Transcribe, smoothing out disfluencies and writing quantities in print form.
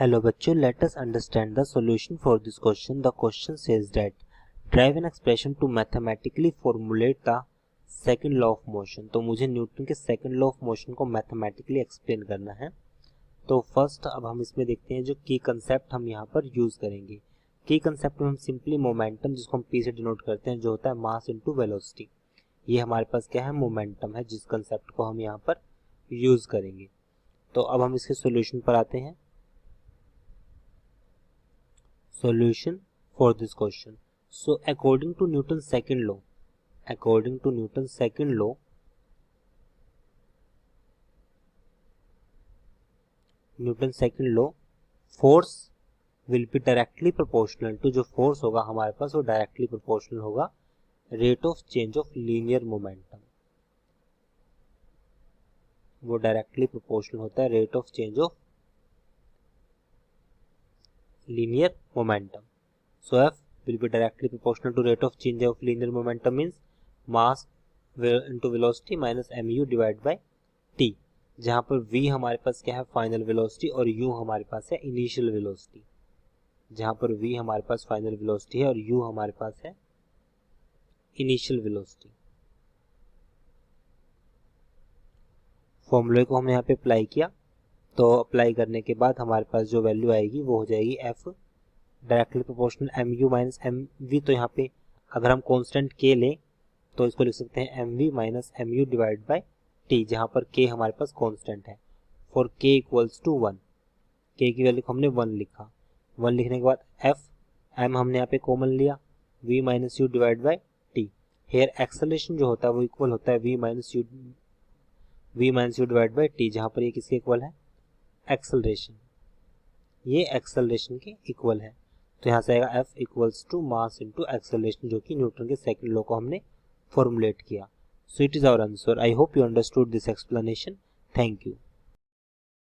Hello बच्चों, let us understand the solution for this question. The question says that drive an expression to mathematically formulate the second law of motion. तो मुझे Newton के second law of motion को mathematically explain करना है. तो first अब हम इसमें देखते हैं जो की कंसेप्ट हम यहाँ पर यूज करेंगे. की कंसेप्ट में हम सिंपली मोमेंटम, जिसको हम पी से डिनोट करते हैं, जो होता है मास इनटू वेलोसिटी, ये हमारे पास क्या है, मोमेंटम है, जिस कंसेप्ट को हम यहाँ पर यूज करेंगे. तो अब हम इसके सॉल्यूशन पर आते हैं. Solution for this question. So according to Newton's second law, force will be directly proportional to, जो force होगा हमारे पास वो directly proportional होगा rate of change of linear momentum. वो directly proportional होता है rate of change of linear momentum. So F will be directly proportional to rate of change of linear momentum, means mass into velocity minus mu divided by t, जहाँ पर v हमारे पास क्या है, final velocity, और u हमारे पास है initial velocity. जहाँ पर v हमारे पास फाइनल वेलोसिटी है और u हमारे पास है इनिशियल वेलोसिटी. फॉर्मूले को हमने यहाँ पे अप्लाई किया. तो अप्लाई करने के बाद हमारे पास जो वैल्यू आएगी वो हो जाएगी f directly proportional mu minus mv. तो यहाँ पे अगर हम कांस्टेंट k लें तो इसको लिख सकते हैं mv minus mu divide by t, जहाँ पर k हमारे पास कांस्टेंट है. For k equals to 1, k की वैल्यू को हमने 1 लिखा. 1 लिखने के बाद f m हमने यहाँ पे कॉमन लिया, v minus u divide by t. Here acceleration जो होता है वो इक्वल होता है v minus u divide by t, जहाँ पर ये किसके इक्वल है, एक्सेलरेशन. ये एक्सेलरेशन के इक्वल है. तो यहाँ से आएगा F equals to mass into acceleration, जो कि न्यूटन के सेकंड लॉ को हमने फॉर्मुलेट किया. So it is our answer. I hope you understood this explanation. Thank you.